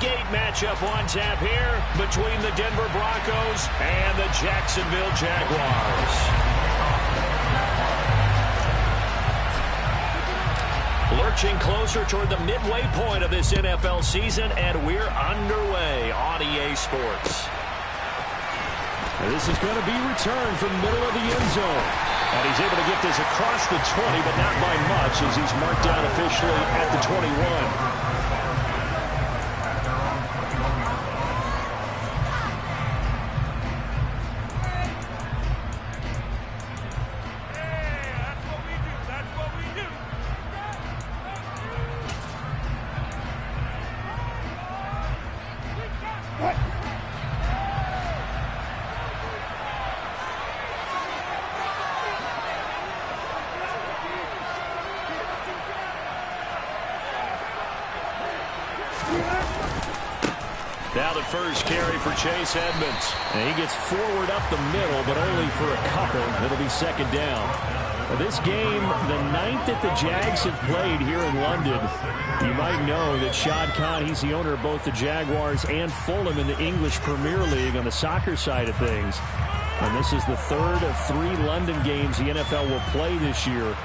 Gate matchup on tap here between the Denver Broncos and the Jacksonville Jaguars. Lurching closer toward the midway point of this NFL season, and we're underway on EA Sports. This is going to be returned from the middle of the end zone. And he's able to get this across the 20, but not by much as he's marked down officially at the 21. Now the first carry for Chase Edmonds. And he gets forward up the middle, but only for a couple. It'll be second down. This game, the ninth that the Jags have played here in London. You might know that Shad Khan, he's the owner of both the Jaguars and Fulham in the English Premier League on the soccer side of things. And this is the third of 3 London games the NFL will play this year.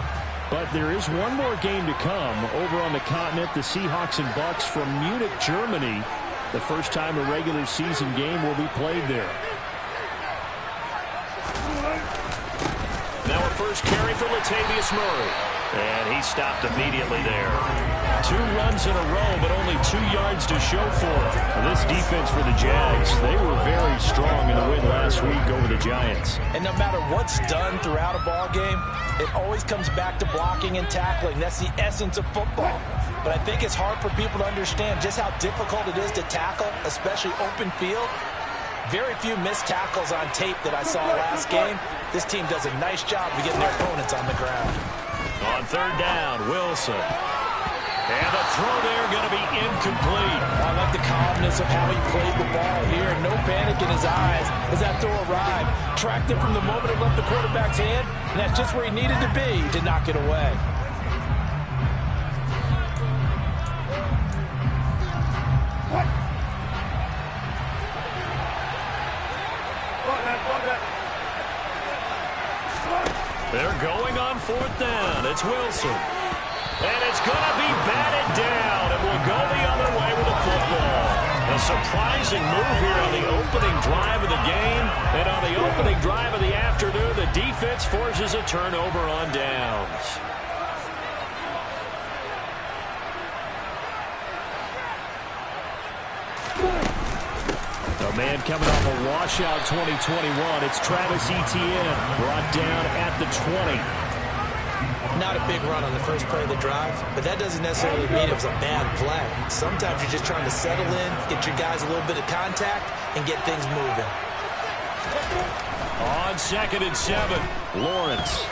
But there is one more game to come over on the continent. The Seahawks and Bucks from Munich, Germany. The first time a regular season game will be played there. Now a first carry for Latavius Murray. And he stopped immediately there. 2 runs in a row, but only 2 yards to show for it. This defense for the Jags, they were very strong in the win last week over the Giants. And no matter what's done throughout a ball game, it always comes back to blocking and tackling. That's the essence of football. But I think it's hard for people to understand just how difficult it is to tackle, especially open field. Very few missed tackles on tape that I saw last game. This team does a nice job of getting their opponents on the ground. On third down, Wilson. And the throw there going to be incomplete. I like the calmness of how he played the ball here. No panic in his eyes as that throw arrived. Tracked it from the moment it left the quarterback's hand, and that's just where he needed to be to knock it away. They're going on fourth down. It's Wilson. And it's going to be batted down. It will go the other way with the football. A surprising move here on the opening drive of the game. And on the opening drive of the afternoon, the defense forces a turnover on downs. A man coming off a washout 2021. It's Travis Etienne, brought down at the 20. Not a big run on the first play of the drive, but that doesn't necessarily mean it was a bad play. Sometimes you're just trying to settle in, get your guys a little bit of contact, and get things moving. On 2nd and 7, Lawrence.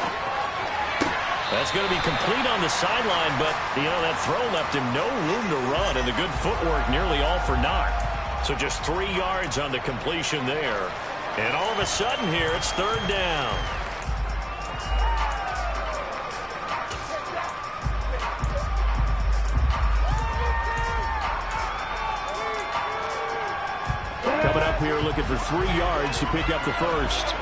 That's going to be complete on the sideline, but, that throw left him no room to run, and the good footwork nearly all for naught. So just 3 yards on the completion there. And all of a sudden here, it's third down. Coming up here looking for 3 yards to pick up the first.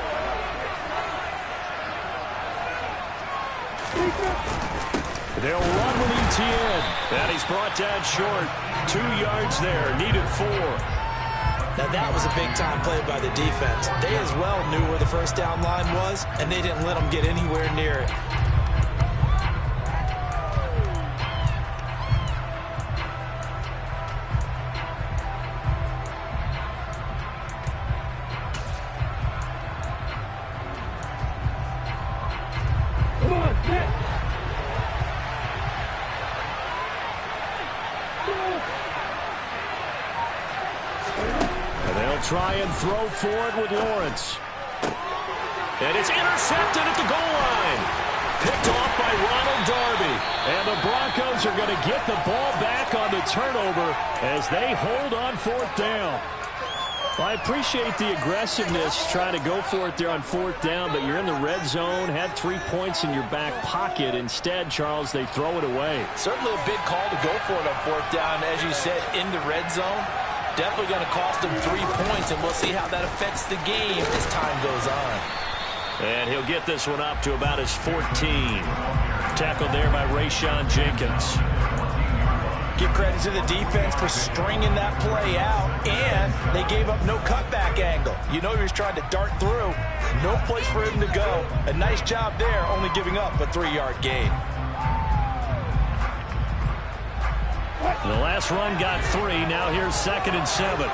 They'll run with Etienne. And he's brought down short. 2 yards there. Needed 4. Now that was a big-time play by the defense. They as well knew where the first down line was, and they didn't let them get anywhere near it. Try and throw for it with Lawrence. And it's intercepted at the goal line. Picked off by Ronald Darby. And the Broncos are going to get the ball back on the turnover as they hold on fourth down. Well, I appreciate the aggressiveness trying to go for it there on 4th down, but you're in the red zone, had 3 points in your back pocket. Instead, Charles, they throw it away. Certainly a big call to go for it on 4th down. As you said, in the red zone, definitely going to cost them 3 points, and we'll see how that affects the game as time goes on. And he'll get this one up to about his 14. Tackled there by Rayshon Jenkins. Give credit to the defense for stringing that play out, and they gave up no cutback angle. You know he was trying to dart through. No place for him to go. A nice job there, only giving up a 3-yard gain. The last run got 3. Now here's 2nd and 7.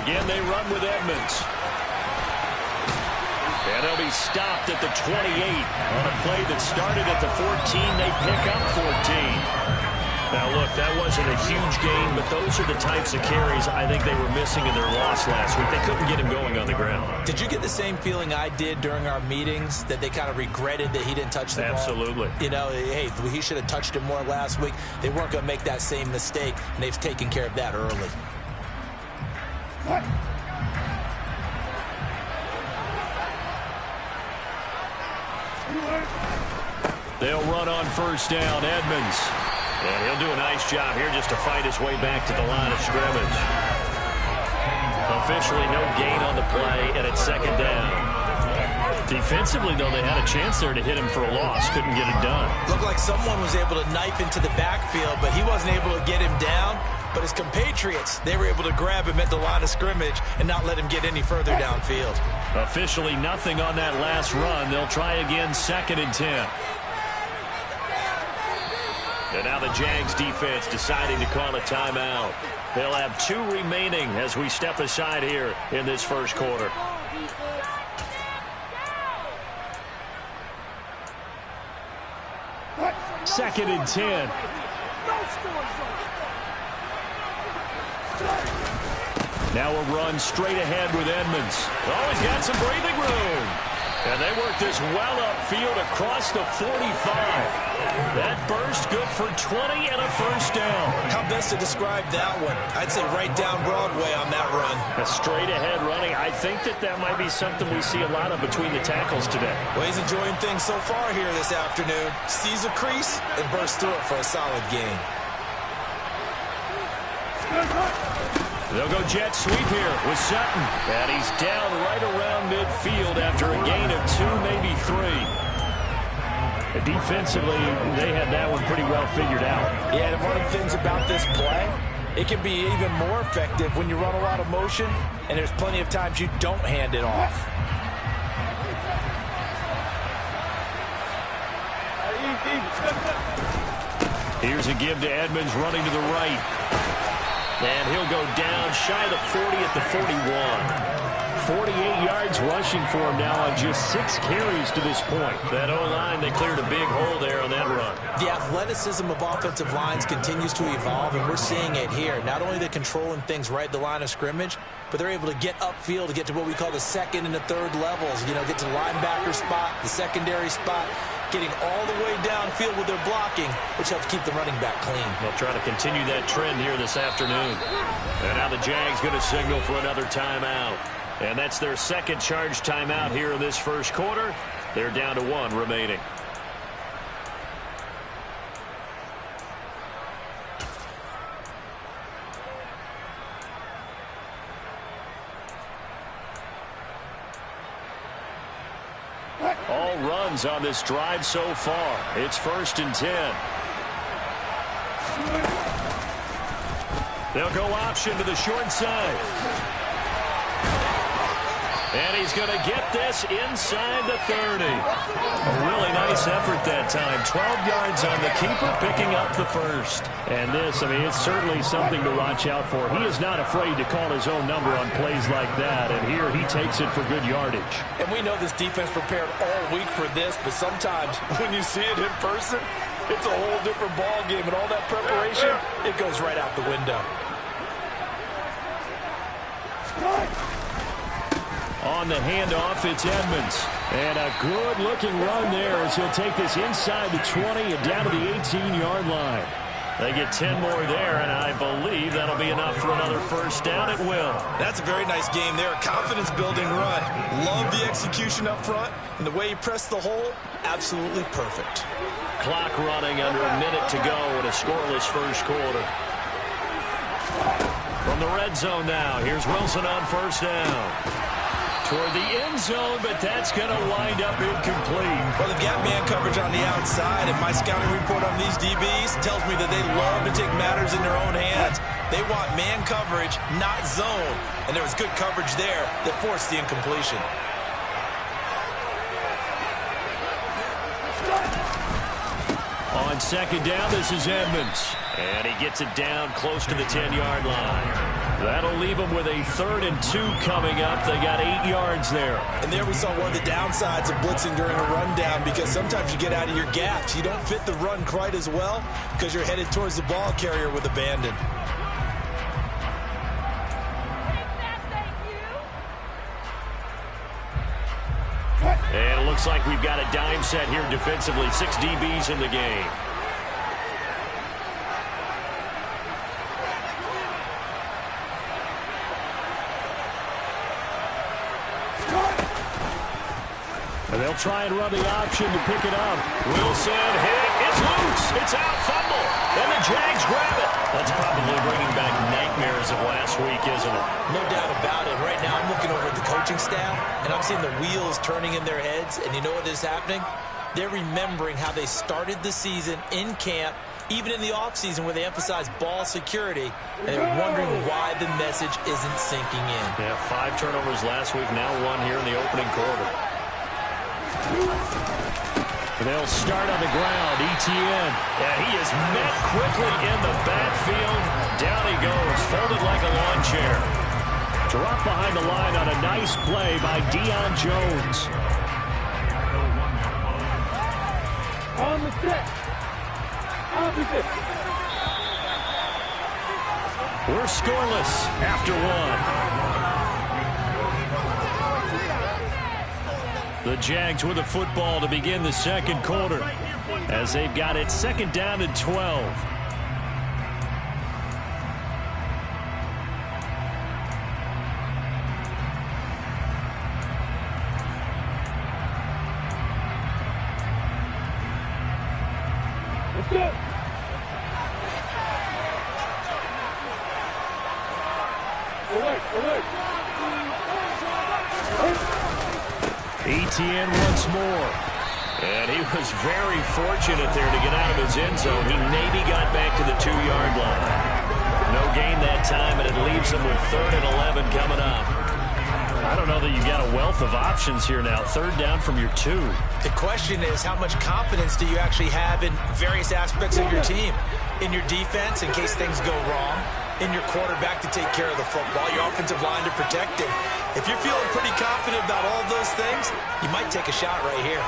Again, they run with Edmonds. And they'll be stopped at the 28 on a play that started at the 14. They pick up 14. Now, look, that wasn't a huge gain, but those are the types of carries I think they were missing in their loss last week. They couldn't get him going on the ground. Did you get the same feeling I did during our meetings, that they kind of regretted that he didn't touch the ball? Absolutely. You know, hey, he should have touched it more last week. They weren't going to make that same mistake, and they've taken care of that early. They'll run on 1st down, Edmonds. And he'll do a nice job here just to fight his way back to the line of scrimmage. Officially no gain on the play, and it's 2nd down. Defensively, though, they had a chance there to hit him for a loss. Couldn't get it done. Looked like someone was able to knife into the backfield, but he wasn't able to get him down. But his compatriots, they were able to grab him at the line of scrimmage and not let him get any further downfield. Officially nothing on that last run. They'll try again, 2nd and 10. And now the Jags defense deciding to call a timeout. They'll have 2 remaining as we step aside here in this first quarter. Second and 10. Now a run straight ahead with Edmonds. Oh, he's got some breathing room. And they work this well upfield across the 45. That burst good for 20 and a 1st down. How best to describe that one? I'd say right down Broadway on that run. A straight ahead running. I think that might be something we see a lot of between the tackles today. Well, he's enjoying things so far here this afternoon. Sees a crease and bursts through it for a solid gain. They'll go jet sweep here with Sutton. And he's down right around midfield after a gain of 2, maybe 3. Defensively, they had that one pretty well figured out. Yeah, and one of the things about this play, it can be even more effective when you run a lot of motion, and there's plenty of times you don't hand it off. Here's a give to Edmonds running to the right. And he'll go down shy of the 40 at the 41. 48 yards rushing for him now on just 6 carries to this point. That O-line, they cleared a big hole there on that run. The athleticism of offensive lines continues to evolve, and we're seeing it here. Not only they're controlling things right at the line of scrimmage, but they're able to get upfield to get to what we call the 2nd and the 3rd levels. You know, get to the linebacker spot, the secondary spot, getting all the way downfield with their blocking, which helps keep the running back clean. They'll try to continue that trend here this afternoon. And now the Jags going to signal for another timeout. And that's their 2nd charge timeout here in this first quarter. They're down to 1 remaining. All runs on this drive so far. It's 1st and 10. They'll go option to the short side. And he's going to get this inside the 30. A really nice effort that time. 12 yards on the keeper, picking up the 1st. And this, I mean, it's certainly something to watch out for. He is not afraid to call his own number on plays like that. And here he takes it for good yardage. And we know this defense prepared all week for this, but sometimes when you see it in person, it's a whole different ball game. And all that preparation, it goes right out the window. On the handoff, it's Edmonds. And a good-looking run there as he'll take this inside the 20 and down to the 18-yard line. They get 10 more there, and I believe that'll be enough for another first down at will. That's a very nice game there. Confidence-building run. Love the execution up front, and the way he pressed the hole, absolutely perfect. Clock running under a minute to go in a scoreless first quarter. From the red zone now, here's Wilson on first down. Toward the end zone, but that's going to wind up incomplete. Well, they've got man coverage on the outside, and my scouting report on these DBs tells me that they love to take matters in their own hands. They want man coverage, not zone. And there was good coverage there that forced the incompletion. On second down, this is Edmonds. And he gets it down close to the 10-yard line. That'll leave them with a 3rd and 2 coming up. They got 8 yards there. And there we saw one of the downsides of blitzing during a rundown, because sometimes you get out of your gaps. You don't fit the run quite as well because you're headed towards the ball carrier with abandon. And it looks like we've got a dime set here defensively. 6 DBs in the game. And they'll try and run the option to pick it up. Wilson hit. It's loose. It's out. Fumble. And the Jags grab it. That's probably bringing back nightmares of last week, isn't it? No doubt about it. Right now I'm looking over at the coaching staff, and I'm seeing the wheels turning in their heads. And you know what is happening? They're remembering how they started the season in camp, even in the offseason where they emphasized ball security, and they're wondering why the message isn't sinking in. Yeah, 5 turnovers last week, now 1 here in the opening quarter. They'll start on the ground. Etienne. Yeah, he is met quickly in the backfield. Down he goes, folded like a lawn chair. Drop behind the line on a nice play by Deion Jones. On the set. Opposite. We're scoreless after 1. The Jags with the football to begin the second quarter as they've got it 2nd down and 12. Let's go. Alert. Etienne once more. And he was very fortunate there to get out of his end zone. He maybe got back to the 2-yard line. No gain that time, and it leaves him with 3rd and 11 coming up. I don't know that you got a wealth of options here now. 3rd down from your 2. The question is, how much confidence do you actually have in various aspects of your team? In your defense, in case things go wrong. In your quarterback to take care of the football. Your offensive line to protect him. If you're feeling pretty confident about all those things, you might take a shot right here.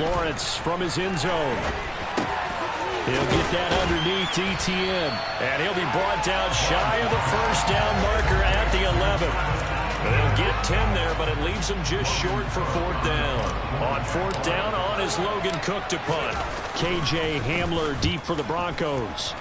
Lawrence from his end zone. He'll get that underneath Etienne. And he'll be brought down shy of the first down marker at the 11. They'll get 10 there, but it leaves them just short for 4th down. On 4th down, on is Logan Cook to punt. KJ Hamler deep for the Broncos.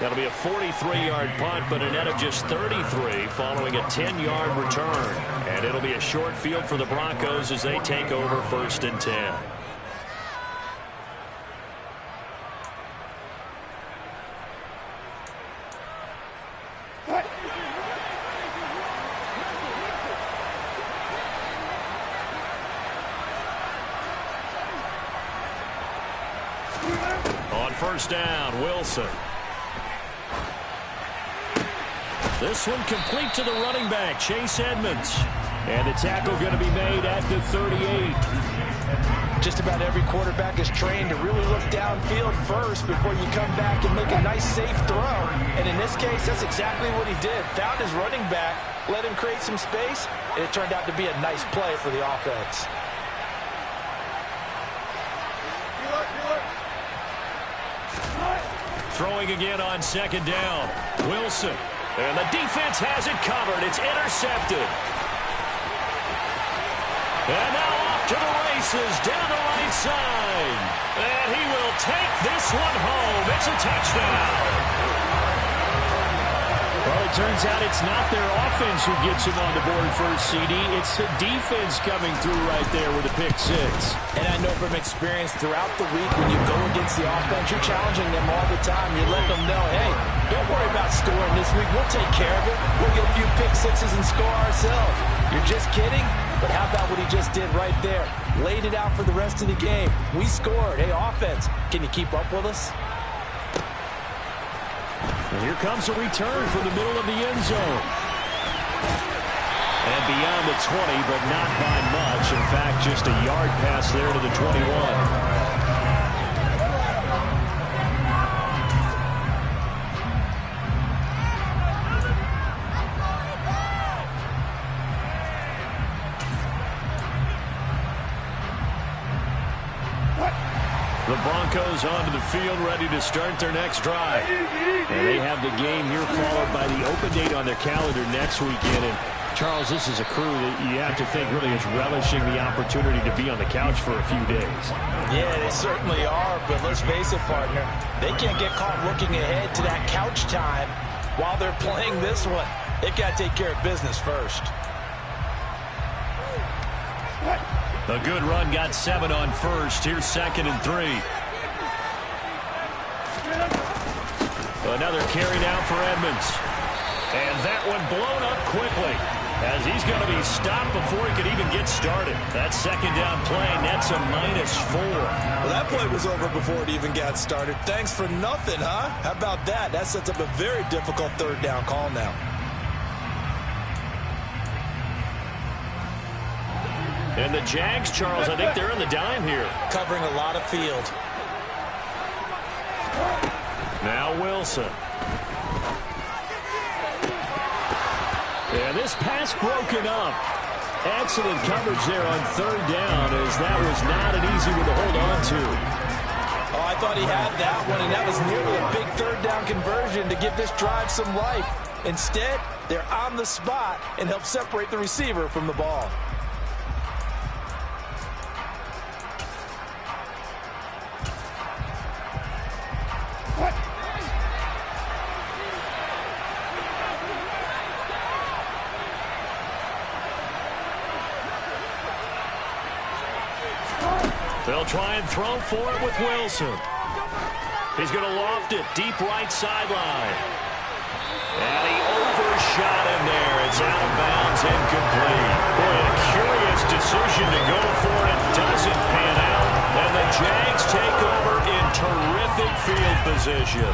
That'll be a 43-yard punt, but a net of just 33 following a 10-yard return. And it'll be a short field for the Broncos as they take over 1st and 10. On 1st down, Wilson. This one complete to the running back, Chase Edmonds. And the tackle going to be made at the 38. Just about every quarterback is trained to really look downfield first before you come back and make a nice, safe throw. And in this case, that's exactly what he did. Found his running back, let him create some space, and it turned out to be a nice play for the offense. Throwing again on second down. Wilson. And the defense has it covered. It's intercepted. And now off to the races down the right side. And he will take this one home. It's a touchdown. Well, it turns out it's not their offense who gets him on the board first, CD. It's the defense coming through right there with a pick six. And I know from experience throughout the week when you go against the offense, you're challenging them all the time. You're letting them know, hey, don't worry about scoring this week. We'll take care of it. We'll get a few pick sixes and score ourselves. You're just kidding? But how about what he just did right there? Laid it out for the rest of the game. We scored. Hey, offense, can you keep up with us? And here comes a return from the middle of the end zone. And beyond the 20, but not by much. In fact, just a yard pass there to the 21. The Broncos onto the field, ready to start their next drive. And they have the game here followed by the open date on their calendar next weekend. And Charles, this is a crew that you have to think really is relishing the opportunity to be on the couch for a few days. Yeah, they certainly are, but let's face it, partner. They can't get caught looking ahead to that couch time while they're playing this one. They've got to take care of business first. A good run, got 7 on first. Here's 2nd and 3. Another carry down for Edmonds. And that one blown up quickly as he's going to be stopped before he could even get started. That second down play nets a -4. Well, that play was over before it even got started. Thanks for nothing, huh? How about that? That sets up a very difficult third down call now. And the Jags, Charles, I think they're on the dime here. Covering a lot of field. Now Wilson. And this pass broken up. Excellent coverage there on third down, as that was not an easy one to hold on to. Oh, I thought he had that one, and that was nearly a big third down conversion to give this drive some life. Instead, they're on the spot and help separate the receiver from the ball. They'll try and throw for it with Wilson. He's going to loft it deep right sideline. And he overshot him there. It's out of bounds, incomplete. Boy, a curious decision to go for it. It doesn't pan out. And the Jags take over in terrific field position.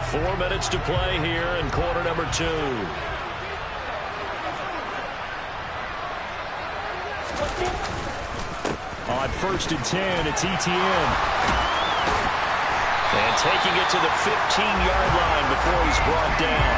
4 minutes to play here in quarter number 2. On 1st and 10, it's ETN. And taking it to the 15-yard line before he's brought down.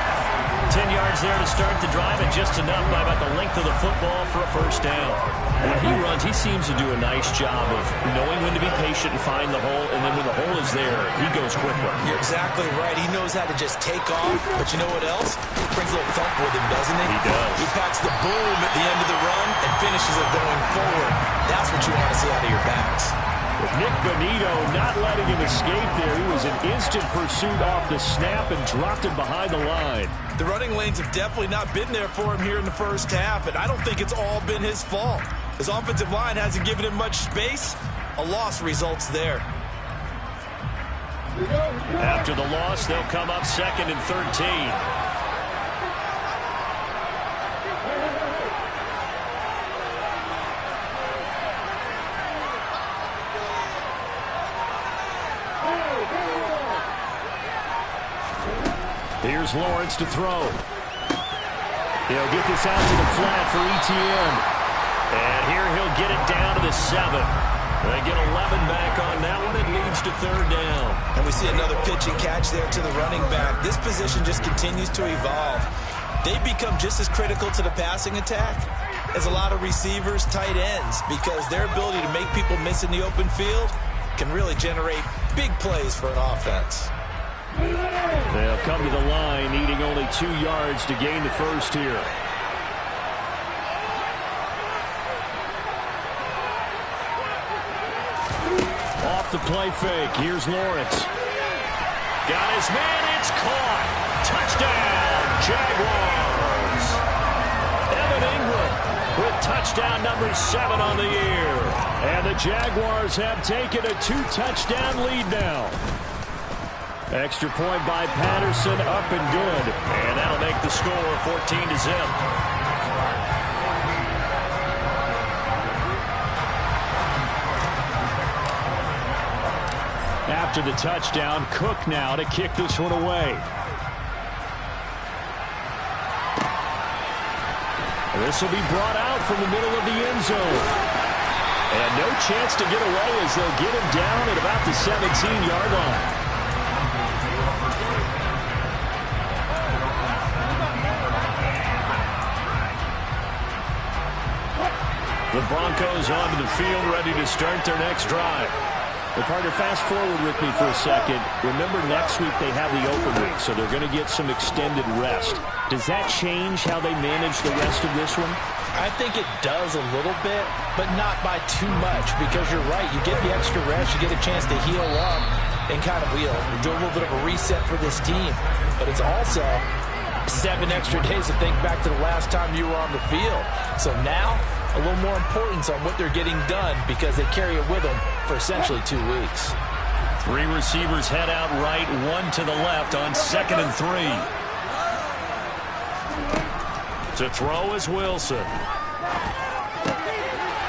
10 yards there to start the drive, and just enough by about the length of the football for a first down. When he runs, he seems to do a nice job of knowing when to be patient and find the hole, and then when the hole is there, he goes quickly. You're exactly right. He knows how to just take off, but you know what else? Brings a little thump with him, doesn't he? He does. He packs the boom at the end of the run and finishes it going forward. That's what you want to see out of your backs. With Nick Bonito not letting him escape there, he was in instant pursuit off the snap and dropped him behind the line. The running lanes have definitely not been there for him here in the first half, and I don't think it's all been his fault. His offensive line hasn't given him much space. A loss results there. After the loss, they'll come up 2nd and 13. Here's Lawrence to throw. He'll get this out to the flat for ETN. And here he'll get it down to the 7. They get 11 back on that one. It leads to 3rd down. And we see another pitch and catch there to the running back. This position just continues to evolve. They become just as critical to the passing attack as a lot of receivers, tight ends, because their ability to make people miss in the open field can really generate big plays for an offense. They'll come to the line, needing only 2 yards to gain the first here. Off the play fake. Here's Lawrence. Got his man. It's caught. Touchdown, Jaguars. Evan Ingram with touchdown number 7 on the year. And the Jaguars have taken a 2-touchdown lead now. Extra point by Patterson, up and good. And that'll make the score 14-0. After the touchdown, Cook now to kick this one away. This will be brought out from the middle of the end zone. And no chance to get away as they'll get him down at about the 17-yard line. The Broncos onto the field, ready to start their next drive. Well, partner, fast forward with me for a second. Remember, next week they have the open week, so they're going to get some extended rest. Does that change how they manage the rest of this one? I think it does a little bit, but not by too much, because you're right. You get the extra rest, you get a chance to heal up and kind of do a little bit of a reset for this team. But it's also 7 extra days to think back to the last time you were on the field. So now, a little more importance on what they're getting done because they carry it with them for essentially 2 weeks. 3 receivers head out right, 1 to the left on 2nd and 3. To throw is Wilson.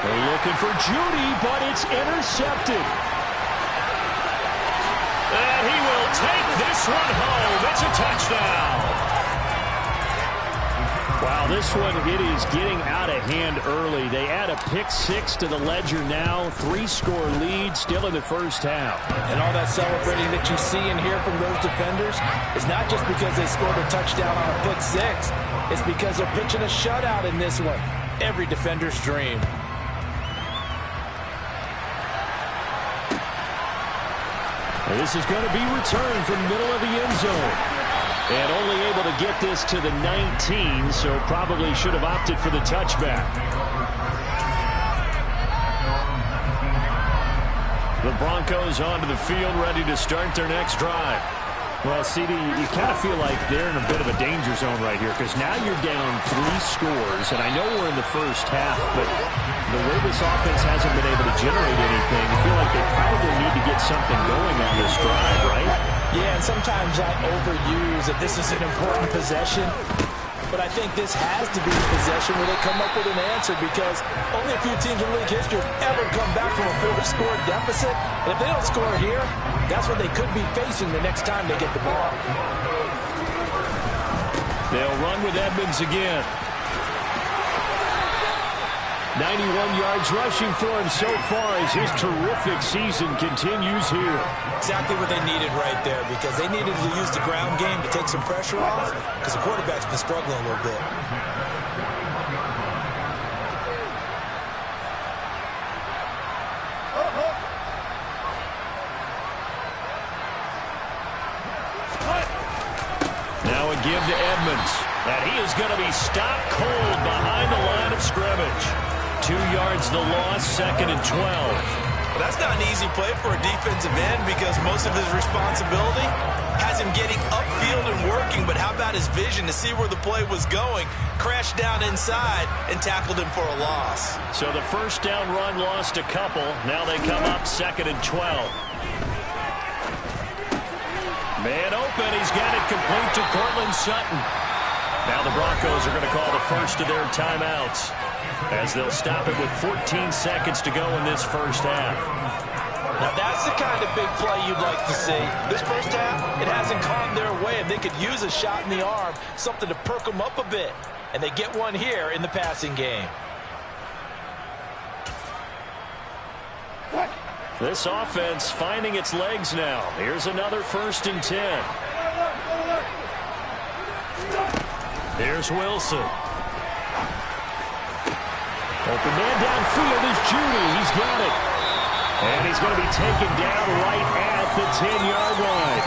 They're looking for Judy, but it's intercepted. And he will take this one home. It's a touchdown. Wow, this one, it is getting out of hand early. They add a pick 6 to the ledger now. 3-score lead still in the first half. And all that celebrating that you see and hear from those defenders is not just because they scored a touchdown on a pick 6. It's because they're pitching a shutout in this one. Every defender's dream. And this is going to be returned from the middle of the end zone. And only able to get this to the 19, so probably should have opted for the touchback. The Broncos onto the field, ready to start their next drive. Well, CD, you kind of feel like they're in a bit of a danger zone right here because now you're down 3 scores, and I know we're in the first half, but the way this offense hasn't been able to generate anything, I feel like they probably need to get something going on this drive, right? Yeah, and sometimes I overuse that this is an important possession, but I think this has to be the possession where they come up with an answer because only a few teams in league history have ever come back from a 4-score deficit. And if they don't score here, that's what they could be facing the next time they get the ball. They'll run with Edmonds again. 91 yards rushing for him so far as his terrific season continues here. Exactly what they needed right there because they needed to use the ground game to take some pressure off because the quarterback's been struggling a little bit. Now a give to Edmonds. And he is going to be stopped cold behind the line of scrimmage. 2 yards the loss, 2nd and 12. Well, that's not an easy play for a defensive end because most of his responsibility has him getting upfield and working, but how about his vision to see where the play was going, crashed down inside, and tackled him for a loss. So the first down run lost a couple. Now they come up 2nd and 12. Man open, he's got it complete to Cortland Sutton. Now the Broncos are going to call the first of their timeouts as they'll stop it with 14 seconds to go in this first half. Now that's the kind of big play you'd like to see. This first half, it hasn't gone their way, and they could use a shot in the arm, something to perk them up a bit. And they get one here in the passing game. This offense finding its legs now. Here's another 1st and 10. Here's Wilson. Open man downfield is Judy. He's got it. And he's going to be taken down right at the 10-yard line.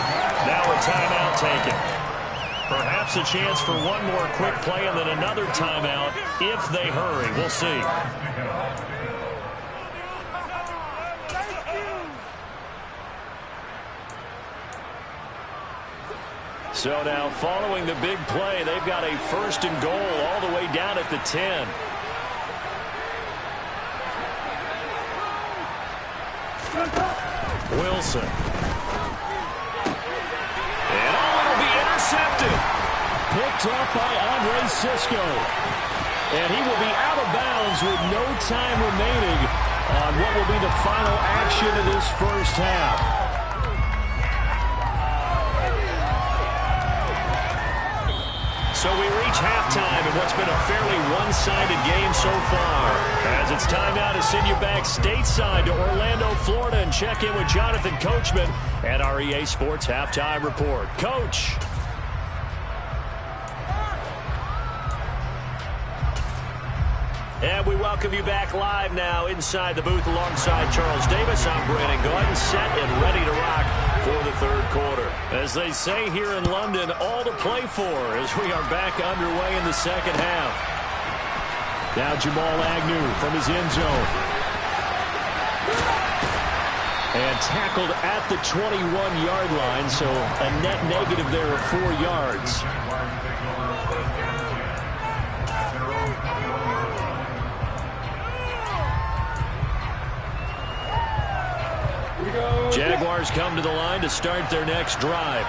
Now a timeout taken. Perhaps a chance for one more quick play and then another timeout if they hurry. We'll see. So now following the big play, they've got a 1st and goal all the way down at the 10. Wilson. And it'll be intercepted. Picked up by Andre Sisco. And he will be out of bounds with no time remaining on what will be the final action of this first half. So we reach halftime in what's been a fairly one-sided game so far. As it's time now to send you back stateside to Orlando, Florida, and check in with Jonathan Coachman at our EA Sports Halftime Report. Coach. And we welcome you back live now inside the booth alongside Charles Davis. I'm Brandon Gordon, set and ready to rock for the 3rd quarter. As they say here in London, all to play for as we are back underway in the 2nd half. Now Jamal Agnew from his end zone. And tackled at the 21-yard line, so a net negative there of 4 yards. Jaguars come to the line to start their next drive.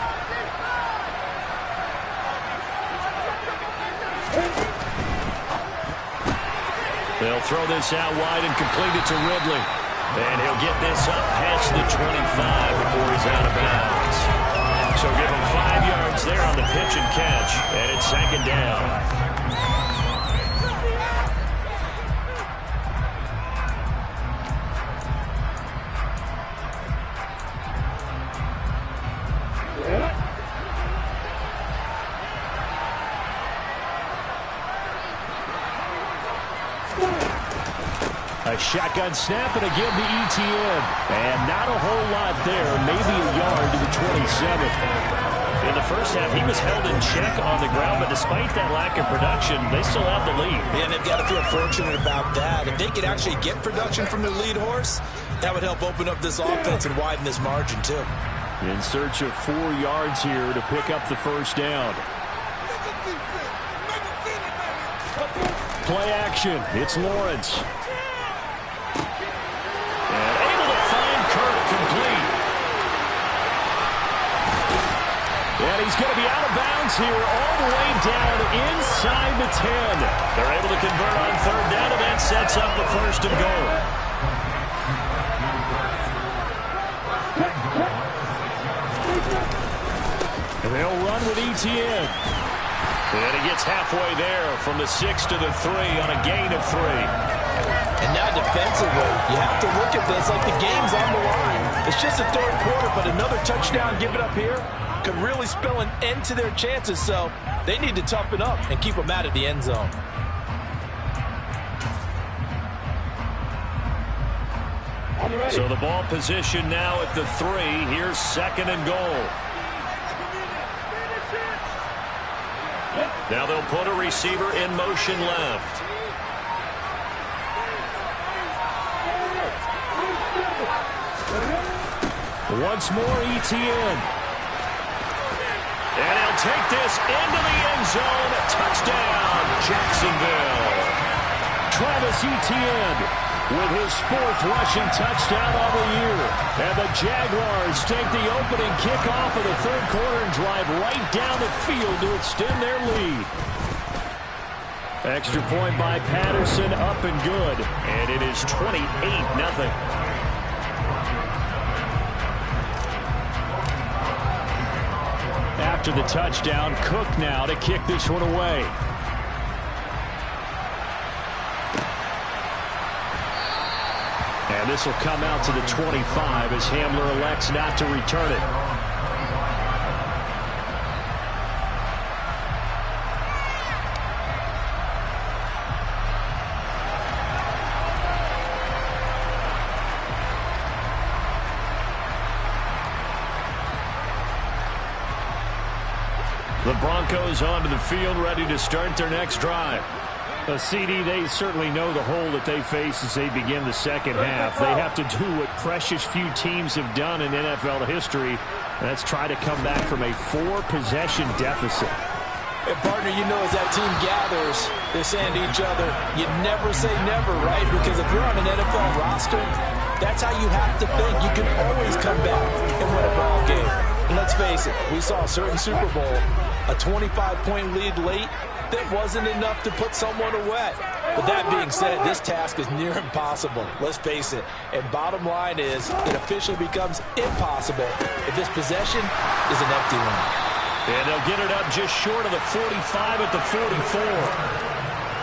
They'll throw this out wide and complete it to Ridley. And he'll get this up past the 25 before he's out of bounds. So give him 5 yards there on the pitch and catch. And it's 2nd down. A shotgun snap and again to ETN. And not a whole lot there. Maybe a yard to the 27. In the first half, he was held in check on the ground, but despite that lack of production, they still have the lead. Yeah, and they've got to feel fortunate about that. If they could actually get production from their lead horse, that would help open up this offense and widen this margin, too. In search of 4 yards here to pick up the 1st down. Play action. It's Lawrence. And able to find Kirk complete. And he's going to be out of bounds here all the way down inside the 10. They're able to convert on 3rd down, and that sets up the 1st and goal. And they'll run with ETN. And he gets halfway there from the 6 to the 3 on a gain of 3. And now defensively, you have to look at this like the game's on the line. It's just the 3rd quarter, but another touchdown given up here could really spell an end to their chances. So they need to toughen up and keep them out of the end zone. So the ball position now at the 3. Here's 2nd and goal. Now they'll put a receiver in motion left. Once more, ETN. And he'll take this into the end zone. Touchdown, Jacksonville. Travis Etienne with his 4th rushing touchdown of the year. And the Jaguars take the opening kickoff of the 3rd quarter and drive right down the field to extend their lead. Extra point by Patterson, up and good. And it is 28-0. After the touchdown, Cook now to kick this one away. And this will come out to the 25 as Hamler elects not to return it. The Broncos onto the field, ready to start their next drive. CD, they certainly know the hole that they face as they begin the second half. They have to do what precious few teams have done in NFL history. That's try to come back from a 4-possession deficit. And partner, you know, as that team gathers, they're saying to each other, you never say never, right? Because if you're on an NFL roster, that's how you have to think. You can always come back and win a ball game. And let's face it, we saw a certain Super Bowl, a 25-point lead late, that wasn't enough to put someone away. But that being said, this task is near impossible. Let's face it. And bottom line is, it officially becomes impossible if this possession is an empty one. And they'll get it up just short of the 45 at the 44.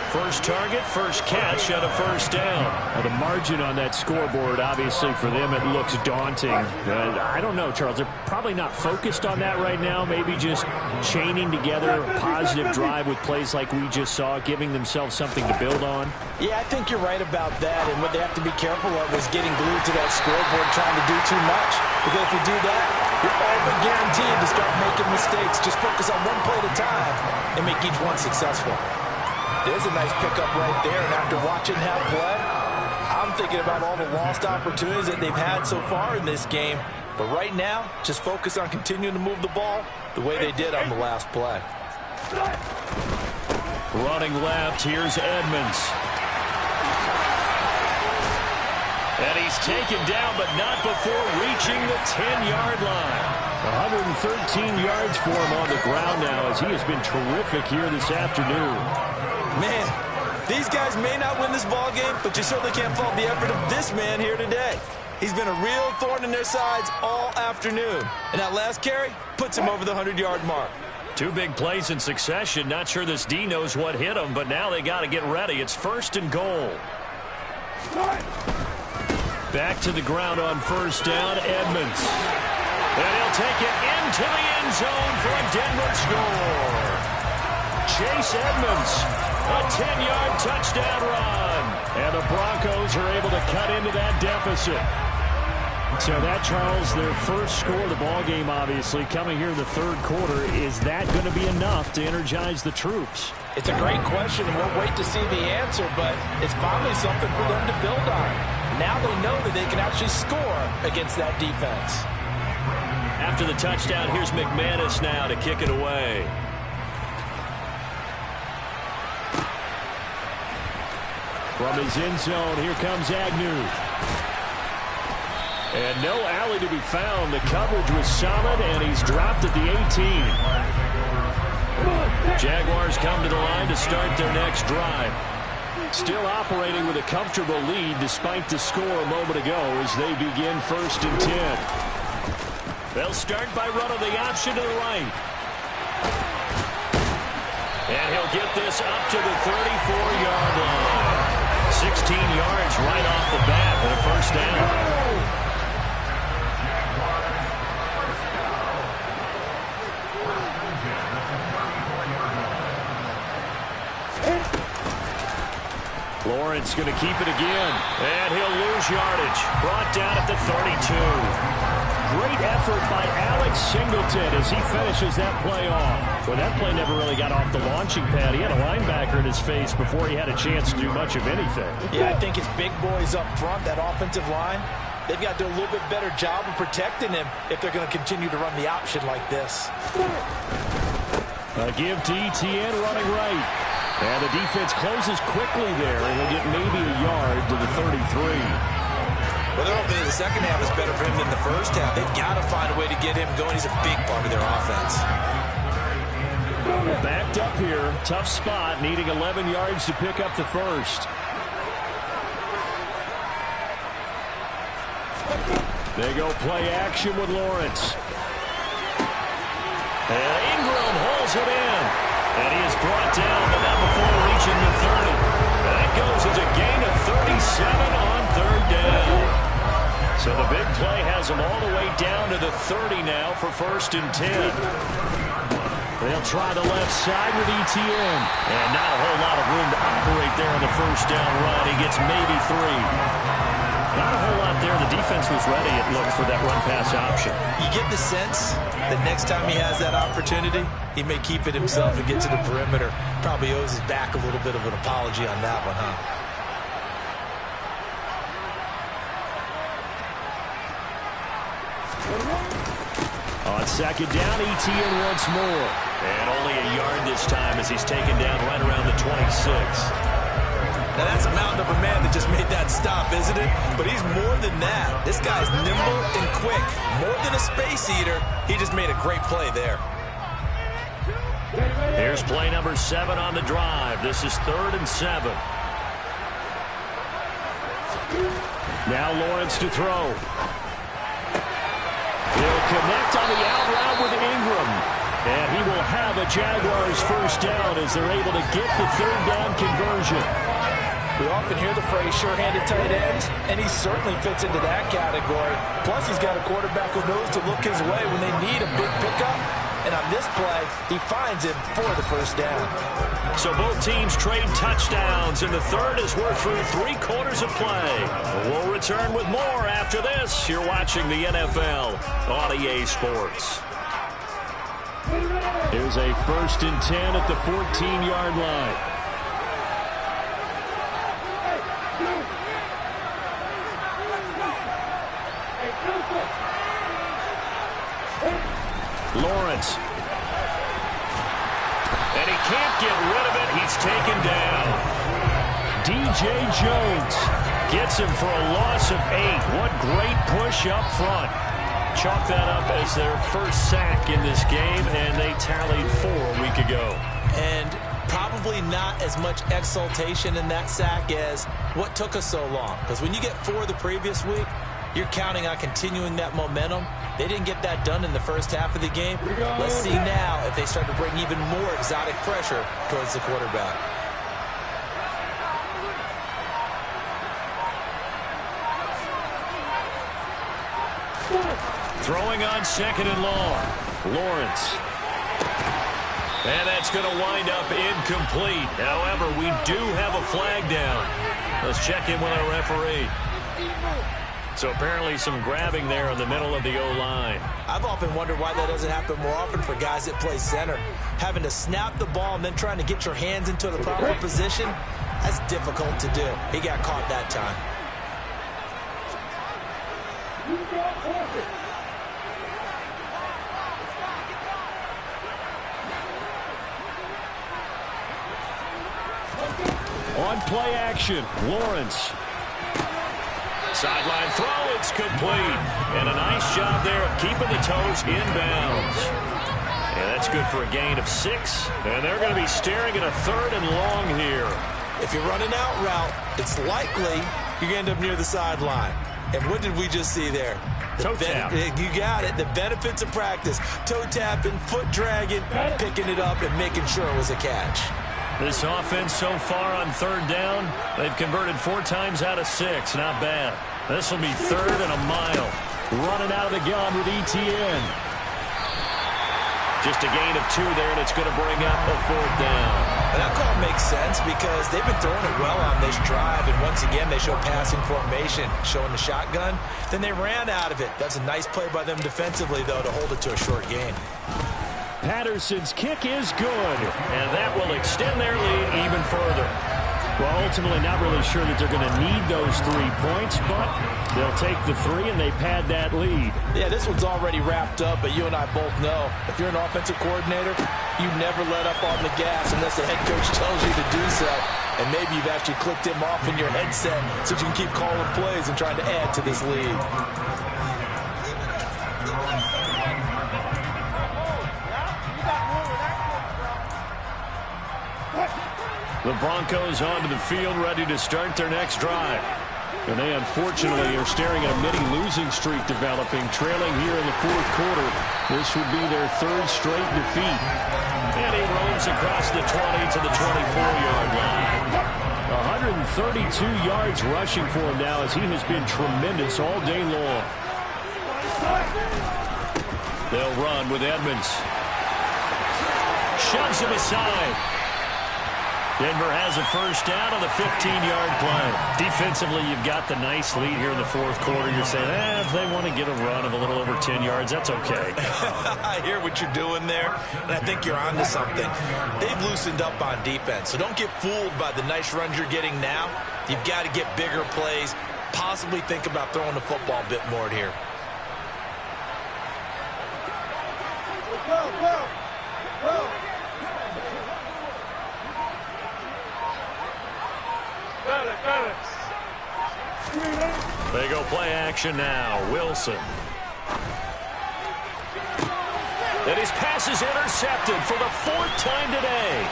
First target, first catch, and a first down. Now the margin on that scoreboard, obviously, for them, it looks daunting. I don't know, Charles. They're probably not focused on that right now. Maybe just chaining together a positive drive with plays like we just saw, giving themselves something to build on. Yeah, I think you're right about that. And what they have to be careful of is getting glued to that scoreboard, trying to do too much. Because if you do that, you're all but guaranteed to start making mistakes. Just focus on one play at a time and make each one successful. There's a nice pickup right there, and after watching that play, I'm thinking about all the lost opportunities that they've had so far in this game. But right now, just focus on continuing to move the ball the way they did on the last play. Running left, here's Edmonds. And he's taken down, but not before reaching the 10-yard line. 113 yards for him on the ground now as he has been terrific here this afternoon. Man, these guys may not win this ball game, but you certainly can't fault the effort of this man here today. He's been a real thorn in their sides all afternoon. And that last carry puts him over the 100-yard mark. Two big plays in succession. Not sure this D knows what hit him, but now they got to get ready. It's first and goal. Back to the ground on first down, Edmonds. And he'll take it into the end zone for a Denver score. Chase Edmonds, a 10-yard touchdown run. And the Broncos are able to cut into that deficit. So that, Charles, their first score of the ball game, obviously, coming here in the third quarter. Is that going to be enough to energize the troops? It's a great question, and we'll wait to see the answer, but it's finally something for them to build on. Now they know that they can actually score against that defense. After the touchdown, here's McManus now to kick it away. From his end zone, here comes Agnew. And no alley to be found. The coverage was solid, and he's dropped at the 18. Jaguars come to the line to start their next drive. Still operating with a comfortable lead despite the score a moment ago as they begin first and 10. They'll start by running the option to the right. And he'll get this up to the 34-yard line. 16 yards right off the bat for the first down. Lawrence going to keep it again. And he'll lose yardage. Brought down at the 32. Great effort by Alex Singleton as he finishes that play off. Well, that play never really got off the launching pad. He had a linebacker in his face before he had a chance to do much of anything. Yeah, I think his big boys up front, that offensive line, they've got to do a little bit better job of protecting him if they're going to continue to run the option like this. A give to Etienne running right. And the defense closes quickly there, and they'll get maybe a yard to the 33. Well, they're hoping the second half is better for him than the first half. They've got to find a way to get him going. He's a big part of their offense. Backed up here. Tough spot, needing 11 yards to pick up the first. They go play action with Lawrence. And Ingram holds it in. And he is brought down, but not before reaching the 30. That goes as a gain of 37 on third down. the 30 now for 1st and 10. They'll try the left side with ETN. And not a whole lot of room to operate there on the 1st down run. He gets maybe 3. Not a whole lot there. The defense was ready, it looked, for that run-pass option. You get the sense that next time he has that opportunity, he may keep it himself and get to the perimeter. Probably owes his back a little bit of an apology on that one, huh? On 2nd down, ETN once more. And only a yard this time as he's taken down right around the 26. Now that's a mountain of a man that just made that stop, isn't it? But he's more than that. This guy's nimble and quick. More than a space eater. He just made a great play there. Here's play number 7 on the drive. This is 3rd and 7. Now Lawrence to throw. He'll connect on the out route with Ingram. And he will have a Jaguars 1st down as they're able to get the 3rd down conversion. We often hear the phrase sure-handed tight ends, and he certainly fits into that category. Plus, he's got a quarterback who knows to look his way when they need a big pickup. And on this play, he finds him for the 1st down. So both teams trade touchdowns, and the 3rd as we're through 3 quarters of play. We'll return with more after this. You're watching the NFL on EA Sports. Here's a 1st and 10 at the 14-yard line. Lawrence. And he can't get rid of it. He's taken down. DJ Jones gets him for a loss of 8. What great push up front. Chalk that up as their 1st sack in this game, and they tallied 4 a week ago. And probably not as much exultation in that sack as what took us so long. Because when you get 4 the previous week, you're counting on continuing that momentum. They didn't get that done in the 1st half of the game. Let's see now if they start to bring even more exotic pressure towards the quarterback. Throwing on 2nd and long. Lawrence. And that's going to wind up incomplete. However, we do have a flag down. Let's check in with our referee. So apparently some grabbing there in the middle of the O-line. I've often wondered why that doesn't happen more often for guys that play center. Having to snap the ball and then trying to get your hands into the proper position, that's difficult to do. He got caught that time. On play action, Lawrence. Sideline throw, it's complete. And a nice job there of keeping the toes inbounds. And that's good for a gain of 6. And they're going to be staring at a 3rd and long here. If you're running out route, it's likely you're going to end up near the sideline. And what did we just see there? Toe tap. You got it. The benefits of practice. Toe tapping, foot dragging, picking it up, and making sure it was a catch. This offense so far on 3rd down, they've converted 4 times out of 6. Not bad. This will be 3rd and a mile. Running out of the gun with ETN. Just a gain of 2 there, and it's going to bring up a 4th down. And that call makes sense because they've been throwing it well on this drive, and once again they show passing formation, showing the shotgun. Then they ran out of it. That's a nice play by them defensively, though, to hold it to a short gain. Patterson's kick is good. And that will extend their lead even further. Well, ultimately not really sure that they're going to need those 3 points, but they'll take the 3 and they pad that lead. Yeah, this one's already wrapped up, but you and I both know if you're an offensive coordinator, you never let up on the gas unless the head coach tells you to do so. And maybe you've actually clicked him off in your headset so you can keep calling plays and trying to add to this lead. The Broncos onto the field, ready to start their next drive. And they unfortunately are staring at a mini-losing streak developing, trailing here in the 4th quarter. This would be their 3rd straight defeat. And he roams across the 20 to the 24-yard line. 132 yards rushing for him now as he has been tremendous all day long. They'll run with Edmonds. Shoves him aside. Denver has a first down on the 15-yard play. Defensively, you've got the nice lead here in the fourth quarter. You're saying, if they want to get a run of a little over 10 yards, that's okay. I hear what you're doing there, and I think you're onto something. They've loosened up on defense, so don't get fooled by the nice runs you're getting now. You've got to get bigger plays, possibly think about throwing the football a bit more here. Go, go, go. Got it, got it. They go play action now. Wilson. And his pass is intercepted for the fourth time today.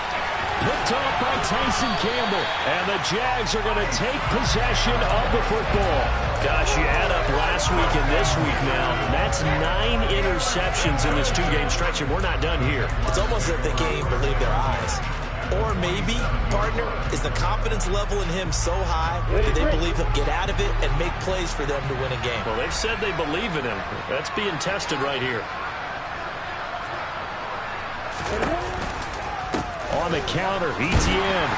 Picked off by Tyson Campbell. And the Jags are going to take possession of the football. Gosh, you add up last week and this week now. That's 9 interceptions in this two-game stretch, and we're not done here. It's almost as if they can't even believe their eyes. Or maybe, partner, is the confidence level in him so high that they believe he'll get out of it and make plays for them to win a game. Well, they've said they believe in him. That's being tested right here. On the counter, Etienne.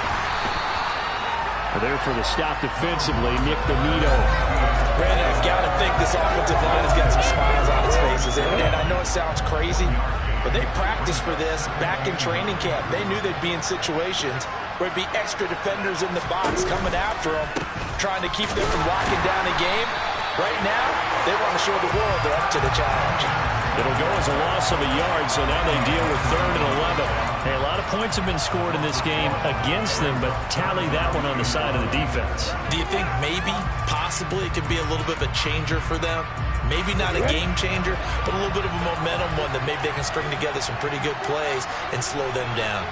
There for the stop defensively, Nick Bonito. Brandon, I've got to think this offensive line has got some smiles on its faces. And I know it sounds crazy, but they practiced for this back in training camp. They knew they'd be in situations where there'd be extra defenders in the box coming after them, trying to keep them from locking down a game. Right now, they want to show the world they're up to the challenge. It'll go as a loss of a yard, so now they deal with 3rd and 11. Hey, a lot of points have been scored in this game against them, but tally that one on the side of the defense. Do you think maybe, possibly, it could be a little bit of a changer for them? Maybe not a game changer, but a little bit of a momentum one that maybe they can string together some pretty good plays and slow them down.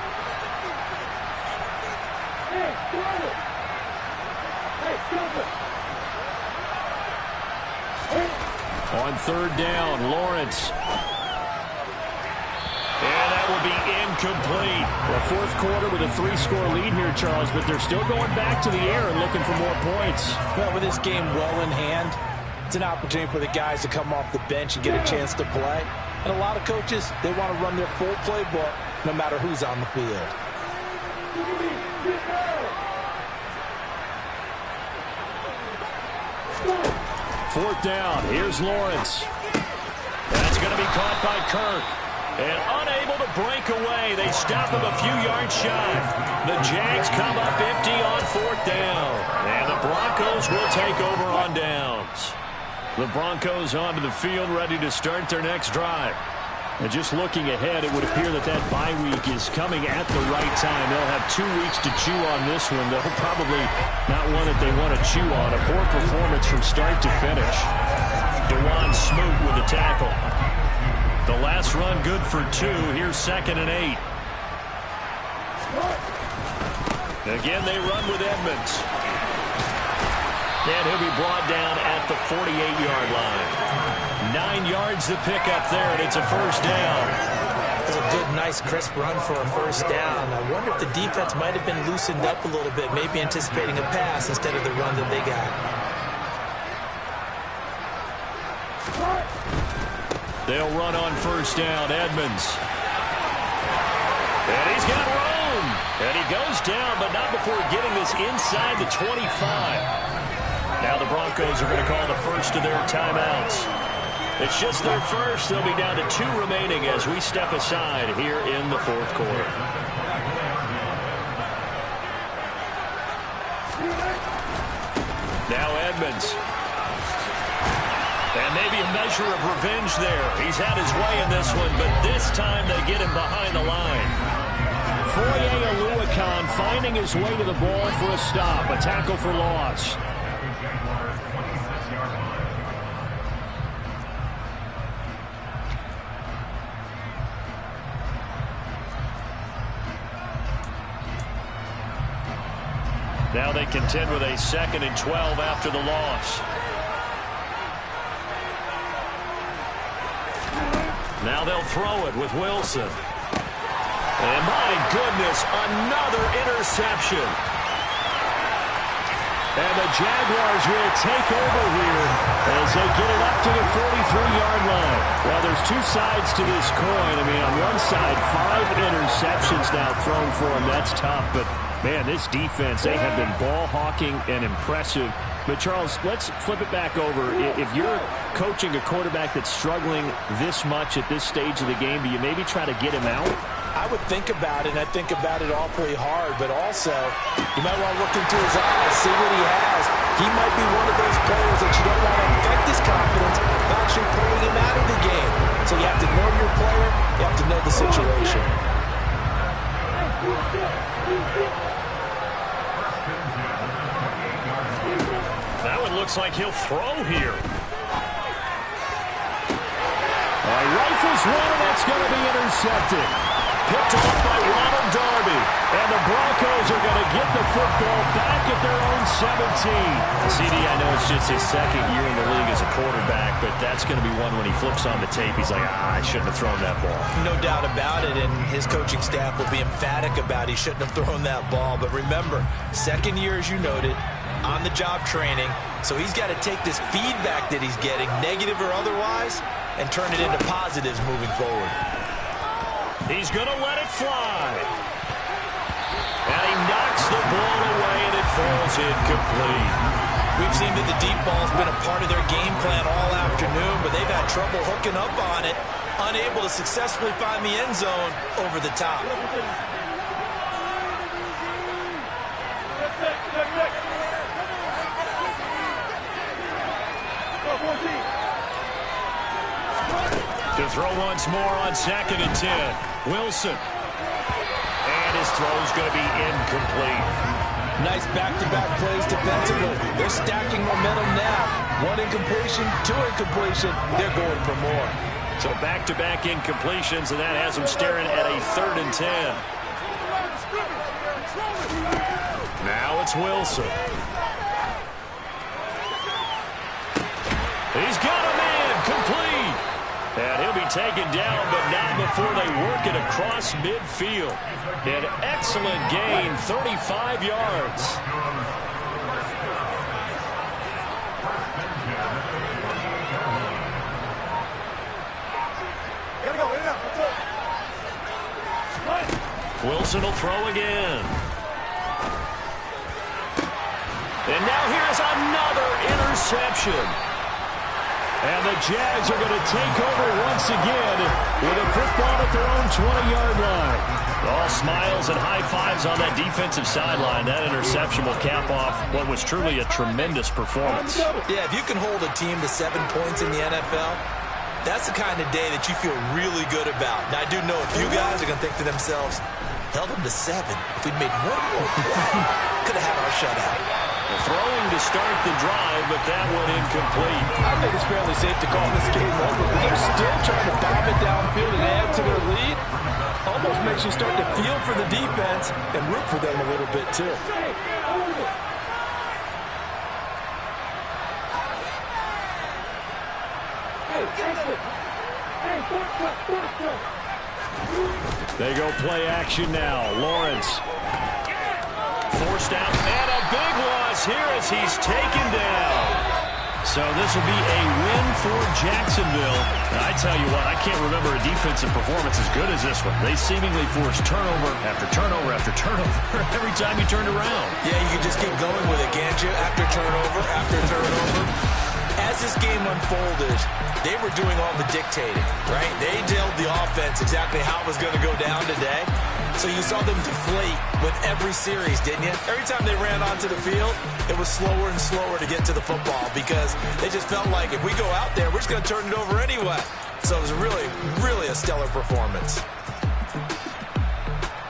Hey, stop it. Hey, stop it. On 3rd down, Lawrence. And that will be incomplete. The fourth quarter with a 3-score lead here, Charles, but they're still going back to the air and looking for more points. Well, with this game well in hand, it's an opportunity for the guys to come off the bench and get a chance to play. And a lot of coaches, they want to run their full playbook no matter who's on the field. 4th down. Here's Lawrence. That's going to be caught by Kirk. And unable to break away. They stop him a few yards shy. The Jags come up empty on 4th down. And the Broncos will take over on downs. The Broncos onto the field, ready to start their next drive. And just looking ahead, it would appear that bye week is coming at the right time. They'll have 2 weeks to chew on this one, though probably not one that they want to chew on. A poor performance from start to finish. DeJuan Smoot with the tackle. The last run good for 2. Here's 2nd and 8. Again, they run with Edmonds. And he'll be brought down at the 48-yard line. 9 yards to pick up there, and it's a first down. It's a good, nice, crisp run for a first down. I wonder if the defense might have been loosened up a little bit, maybe anticipating a pass instead of the run that they got. They'll run on first down, Edmonds. And he's got room. And he goes down, but not before getting this inside the 25. Now the Broncos are going to call the first of their timeouts. It's just their first. They'll be down to 2 remaining as we step aside here in the fourth quarter. Now Edmonds. And maybe a measure of revenge there. He's had his way in this one, but this time they get him behind the line. Foye Oluokun finding his way to the ball for a stop. A tackle for loss. Now they contend with a 2nd and 12 after the loss. Now they'll throw it with Wilson. And my goodness, another interception. And the Jaguars will take over here as they get it up to the 43-yard line. Well, there's two sides to this coin. I mean, on one side, 5 interceptions now thrown for them. That's tough. But, man, this defense, they have been ball hawking and impressive. But, Charles, let's flip it back over. If you're coaching a quarterback that's struggling this much at this stage of the game, do you maybe try to get him out? I would think about it, and I think about it awfully hard, but also you might want to look into his eyes, see what he has. He might be one of those players that you don't want to affect his confidence by actually pulling him out of the game. So you have to know your player, you have to know the situation. That one looks like he'll throw here. Rifles one, and that's going to be intercepted. Picked off by Ronald Darby. And the Broncos are going to get the football back at their own 17. CD, I know it's just his second year in the league as a quarterback, but that's going to be one when he flips on the tape, he's like, I shouldn't have thrown that ball. No doubt about it, and his coaching staff will be emphatic about he shouldn't have thrown that ball. But remember, second year, as you noted, on-the-job training, so he's got to take this feedback that he's getting, negative or otherwise, and turn it into positives moving forward. He's going to let it fly. And he knocks the ball away, and it falls incomplete. We've seen that the deep ball's been a part of their game plan all afternoon, but they've had trouble hooking up on it, unable to successfully find the end zone over the top. To throw once more on 2nd and 10. Wilson. And his throw's going to be incomplete. Nice back-to-back plays defensively. They're stacking momentum now. 1 incompletion, 2 incompletion. They're going for more. So back-to-back incompletions, and that has them staring at a 3rd and 10. Now it's Wilson. He's got a man complete. And he'll be taken down, but not before they work it across midfield. An excellent gain, 35 yards. Wilson will throw again. And now here's another interception. And the Jags are going to take over once again with a football at their own 20-yard line. All smiles and high fives on that defensive sideline. That interception will cap off what was truly a tremendous performance. Yeah, if you can hold a team to 7 points in the NFL, that's the kind of day that you feel really good about. Now, I do know a few guys are going to think to themselves, held them to 7. If we'd made 1 more, could have had our shutout. Throwing to start the drive, but that one incomplete. I think it's fairly safe to call this game over. They're still trying to bomb it downfield and add to their lead. Almost makes you start to feel for the defense and root for them a little bit, too. They go play action now. Lawrence. Forced out, and a big loss here as he's taken down. So this will be a win for Jacksonville. And I tell you what, I can't remember a defensive performance as good as this one. They seemingly forced turnover after turnover after turnover every time you turned around. Yeah, you can just keep going with it, can't you? After turnover. As this game unfolded, they were doing all the dictating, right? They told the offense exactly how it was going to go down today. So you saw them deflate with every series, didn't you? Every time they ran onto the field, it was slower and slower to get to the football because they just felt like if we go out there, we're just going to turn it over anyway. So it was really, really a stellar performance.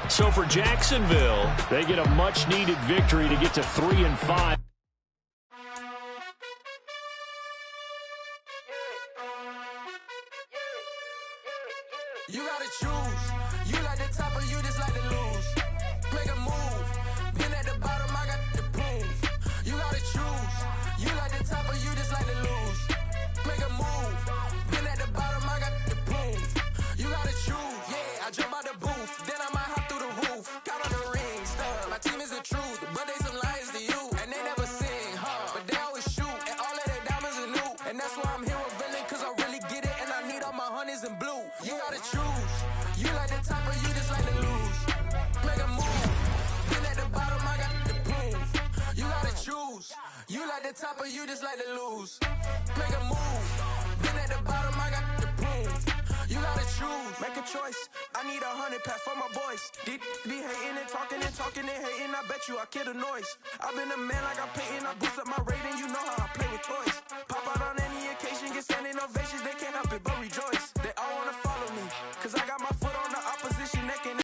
So for Jacksonville, they get a much-needed victory to get to 3-5. You gotta choose. You like the top or you just like to lose. Make a move. Been at the bottom, I got the boom. You gotta choose. You like the top or you just like to lose. Make a move. Been at the bottom, I got the boom. You gotta choose. Yeah, I jump out the booth. Then I might hop through the roof. Count on the rings. My team is the truth, but they some liars to you. And they never sin. top of you just like to lose. Make a move. Been at the bottom, I got the prove. You gotta choose, make a choice. I need 100 pass for my boys. Be hating and talking and hating. I bet you I kill the noise. I've been a man like I'm painting. I boost up my rating. You know how I play with toys. Pop out on any occasion, get standing ovations. They can't help it but rejoice. They all wanna follow me, cause I got my